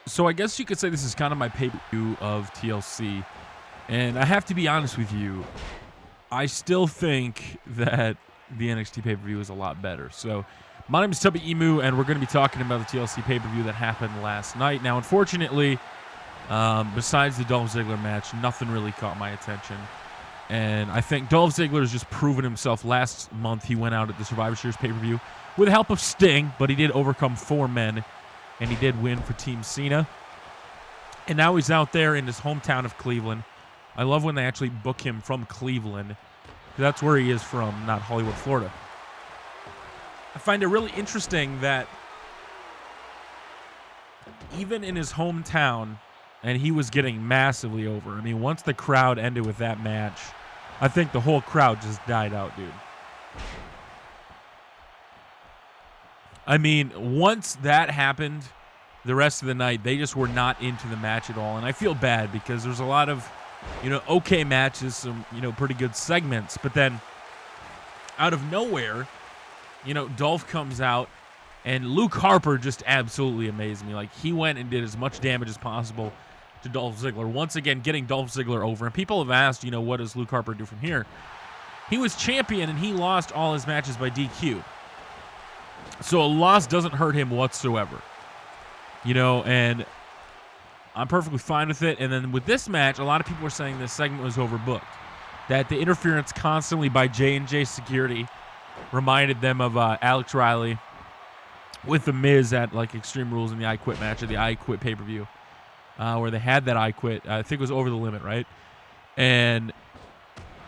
So I guess you could say this is kind of my pay-per-view of TLC. And I have to be honest with you, I still think that the NXT pay-per-view is a lot better. So my name is Tubby Emu, and we're going to be talking about the TLC pay-per-view that happened last night. Now, unfortunately, besides the Dolph Ziggler match, nothing really caught my attention. And I think Dolph Ziggler has just proven himself. Last month, he went out at the Survivor Series pay-per-view with the help of Sting, but he did overcome 4 men, and he did win for Team Cena. And now he's out there in his hometown of Cleveland. I love when they actually book him from Cleveland. That's where he is from, not Hollywood, Florida. I find it really interesting that even in his hometown, and he was getting massively over. I mean, once the crowd ended with that match, I think the whole crowd just died out, dude. I mean, once that happened, the rest of the night, they just were not into the match at all. And I feel bad because there's a lot of, okay matches, some, pretty good segments. But then out of nowhere, Dolph comes out, and Luke Harper just absolutely amazed me. Like, he went and did as much damage as possible to Dolph Ziggler. Once again, getting Dolph Ziggler over. And people have asked, what does Luke Harper do from here? He was champion, and he lost all his matches by DQ. So a loss doesn't hurt him whatsoever. And I'm perfectly fine with it. And then with this match, a lot of people were saying this segment was overbooked. That the interference constantly by J&J Security reminded them of Alex Riley with The Miz at Extreme Rules in the I Quit match, or the I Quit pay-per-view, where they had that I Quit. I think it was Over the Limit, right? And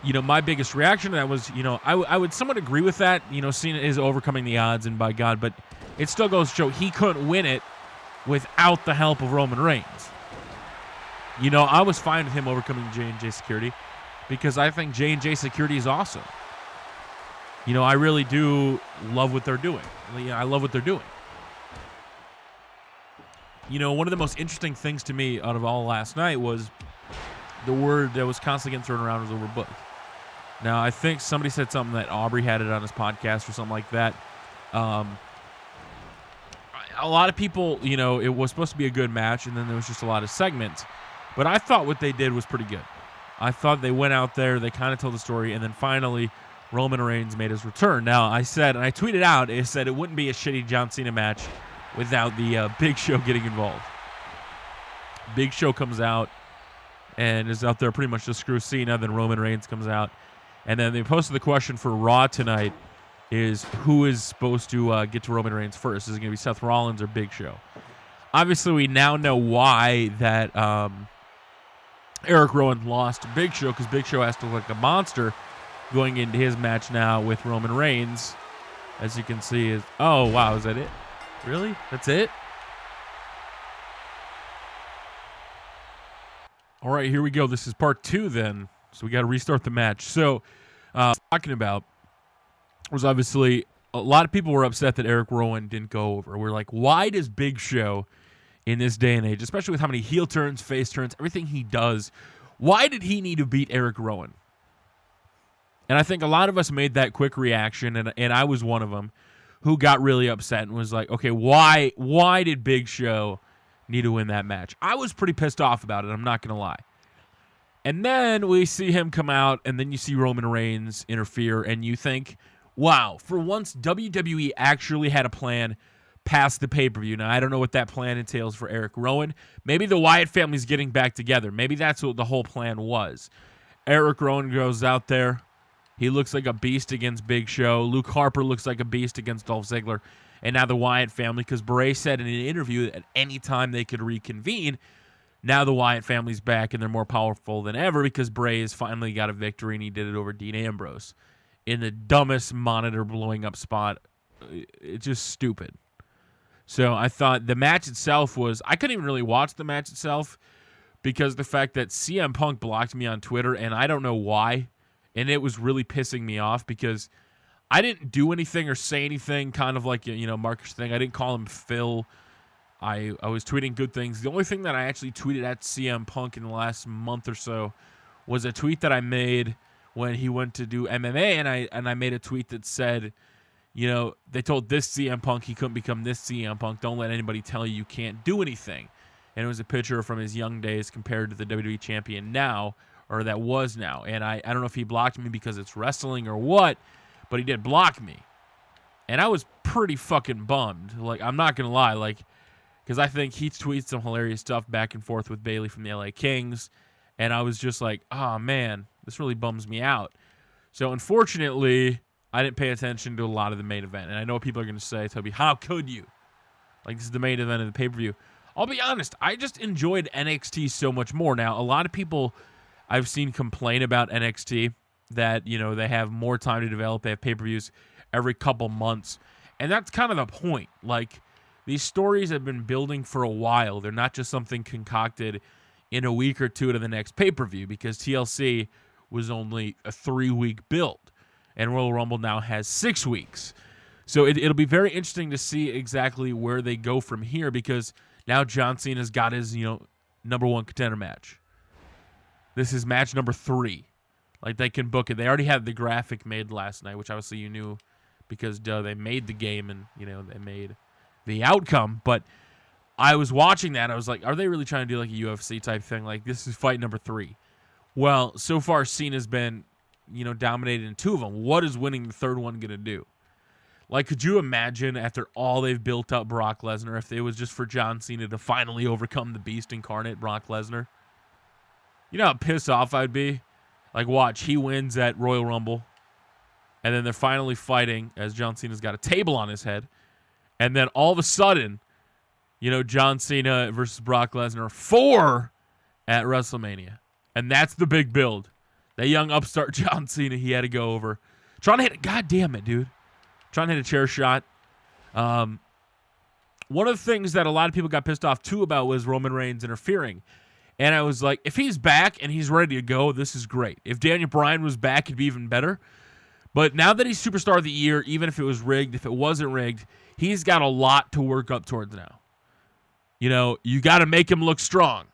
my biggest reaction to that was, I would somewhat agree with that. Cena is overcoming the odds, and by God, but it still goes to show he couldn't win it without the help of Roman Reigns. I was fine with him overcoming J&J Security because I think J&J Security is awesome. I really do love what they're doing. I love what they're doing. One of the most interesting things to me out of all last night was the word that was constantly getting thrown around was overbooked. Now, I think somebody said something that Aubrey had it on his podcast or something like that. A lot of people, it was supposed to be a good match, and then there was just a lot of segments. But I thought what they did was pretty good. I thought they went out there, they kind of told the story, and then finally Roman Reigns made his return. Now, I said, and I tweeted out, it said it wouldn't be a shitty John Cena match without the Big Show getting involved. Big Show comes out and is out there pretty much to screw Cena. Then Roman Reigns comes out. And then they posted the question for Raw tonight is who is supposed to get to Roman Reigns first? Is it going to be Seth Rollins or Big Show? Obviously, we now know why that Eric Rowan lost to Big Show, because Big Show has to look like a monster going into his match now with Roman Reigns. As you can see, is oh, wow, is that it? Really? That's it? All right, here we go. This is part 2 then. So we got to restart the match. So, talking about was obviously a lot of people were upset that Eric Rowan didn't go over. We're like, why does Big Show in this day and age, especially with how many heel turns, face turns, everything he does, why did he need to beat Eric Rowan? And I think a lot of us made that quick reaction, and I was one of them, who got really upset and was like, okay, why did Big Show need to win that match? I was pretty pissed off about it, I'm not going to lie. And then we see him come out, and then you see Roman Reigns interfere, and you think, wow, for once WWE actually had a plan past the pay-per-view. Now, I don't know what that plan entails for Eric Rowan. Maybe the Wyatt family's getting back together. Maybe that's what the whole plan was. Eric Rowan goes out there. He looks like a beast against Big Show. Luke Harper looks like a beast against Dolph Ziggler. And now the Wyatt family, because Bray said in an interview that any time they could reconvene, now the Wyatt family's back and they're more powerful than ever because Bray has finally got a victory, and he did it over Dean Ambrose in the dumbest monitor blowing up spot. It's just stupid. So I thought the match itself was, I couldn't even really watch the match itself because the fact that CM Punk blocked me on Twitter, and I don't know why. And it was really pissing me off because I didn't do anything or say anything, kind of like, Marcus thing. I didn't call him Phil. I was tweeting good things. The only thing that I actually tweeted at CM Punk in the last month or so was a tweet that I made when he went to do MMA, and I made a tweet that said, they told this CM Punk he couldn't become this CM Punk. Don't let anybody tell you can't do anything. and it was a picture from his young days compared to the WWE champion now, or that was now. And I don't know if he blocked me because it's wrestling or what, but he did block me. And I was pretty fucking bummed. Like, I'm not going to lie, like, because I think he tweets some hilarious stuff back and forth with Bayley from the LA Kings, and I was just like, oh, man, this really bums me out. So, unfortunately, I didn't pay attention to a lot of the main event. And I know people are going to say, Tubby, how could you? Like, this is the main event of the pay-per-view. I'll be honest, I just enjoyed NXT so much more. Now, a lot of people I've seen complain about NXT that, you know, they have more time to develop. They have pay-per-views every couple months. And that's kind of the point. Like, these stories have been building for a while. They're not just something concocted in a week or two to the next pay-per-view, because TLC was only a 3-week build, and Royal Rumble now has 6 weeks. So it'll be very interesting to see exactly where they go from here, because now John Cena's got his, you know, number 1 contender match. This is match number 3. Like, they can book it. They already had the graphic made last night, which obviously you knew because, they made the game and, you know, they made the outcome. But I was watching that. I was like, are they really trying to do like a UFC type thing? Like, this is fight number 3. Well, so far Cena's been, you know, dominated in 2 of them. What is winning the 3rd one going to do? Like, could you imagine after all they've built up Brock Lesnar if it was just for John Cena to finally overcome the beast incarnate, Brock Lesnar? You know how pissed off I'd be? Like, watch, he wins at Royal Rumble, and then they're finally fighting as John Cena's got a table on his head, and then all of a sudden, you know, John Cena versus Brock Lesnar 4 at WrestleMania. And that's the big build. That young upstart John Cena, he had to go over. Trying to hit it. God damn it, dude. Trying to hit a chair shot. One of the things that a lot of people got pissed off, too, about was Roman Reigns interfering. And I was like, if he's back and he's ready to go, this is great. If Daniel Bryan was back, it'd be even better. But now that he's Superstar of the Year, even if it was rigged, if it wasn't rigged, he's got a lot to work up towards now. You know, you got to make him look strong,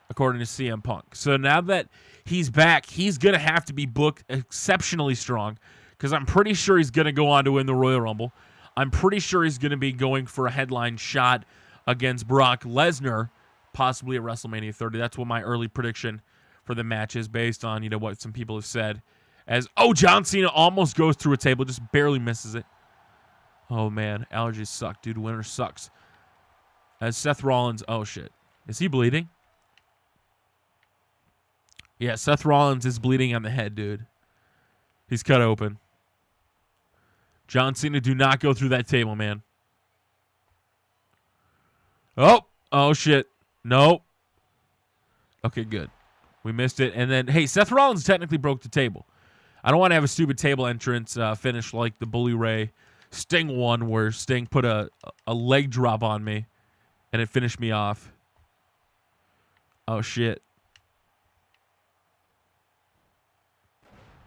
according to CM Punk. So now that he's back, he's going to have to be booked exceptionally strong, because I'm pretty sure he's going to go on to win the Royal Rumble. I'm pretty sure he's going to be going for a headline shot against Brock Lesnar, possibly at WrestleMania 30. That's what my early prediction for the match is, based on, you know, what some people have said. As, oh, John Cena almost goes through a table, just barely misses it. Oh, man, allergies suck, dude. Winter sucks. As Seth Rollins, oh, shit. Is he bleeding? Yeah, Seth Rollins is bleeding on the head, dude. He's cut open. John Cena, do not go through that table, man. Oh, shit. Nope. Okay, good. We missed it. And then, hey, Seth Rollins technically broke the table. I don't want to have a stupid table entrance finish like the Bully Ray Sting one, where Sting put a leg drop on me and it finished me off. Oh, shit.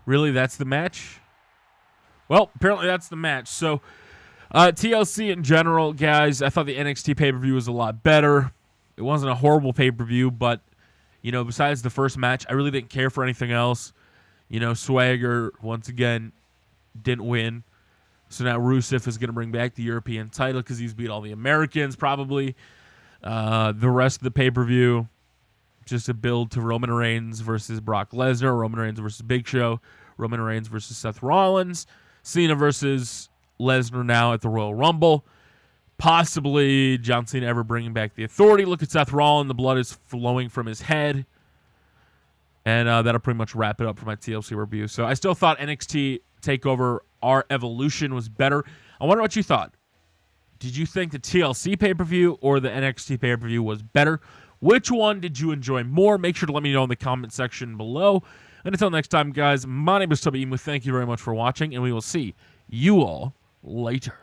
Really, that's the match? Well, apparently that's the match. So, TLC in general, guys, I thought the NXT pay-per-view was a lot better. It wasn't a horrible pay-per-view, but, you know, besides the first match, I really didn't care for anything else. You know, Swagger, once again, didn't win. So now Rusev is going to bring back the European title because he's beat all the Americans, probably. The rest of the pay-per-view, just a build to Roman Reigns versus Brock Lesnar, Roman Reigns versus Big Show, Roman Reigns versus Seth Rollins, Cena versus Lesnar now at the Royal Rumble. Possibly John Cena ever bringing back the Authority. Look at Seth Rollins. The blood is flowing from his head. And that'll pretty much wrap it up for my TLC review. So I still thought NXT TakeOver Our Evolution was better. I wonder what you thought. Did you think the TLC pay-per-view or the NXT pay-per-view was better? Which one did you enjoy more? Make sure to let me know in the comment section below. And until next time, guys, my name is Tubby. Thank you very much for watching, and we will see you all later.